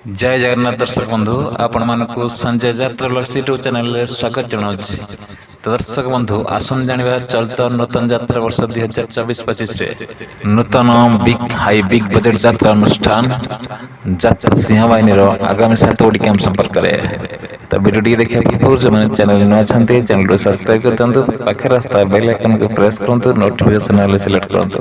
जय जगन्नाथ दर्शक बंधु आपण मानकु संजय यात्रा ब्लॉग्स यूट्यूब चैनल रे स्वागत जनाउछि। तो दर्शक बंधु आसन जानिबा चलत नूतन यात्रा वर्ष 2024-25 रे नूतन बिग बजट यात्रा अनुष्ठान यात्रा सिंहवाहिनी रो आगामी 7 ओडी कैंप संपर्क करे। तो वीडियो टी देखिया पूर्व जो मैंने चैनल न छनते चैनल को सब्सक्राइब कर दंतु पाखे रास्ता बेल आइकन को प्रेस करंतु नोटिफिकेशन वाले सिलेक्ट करंतु।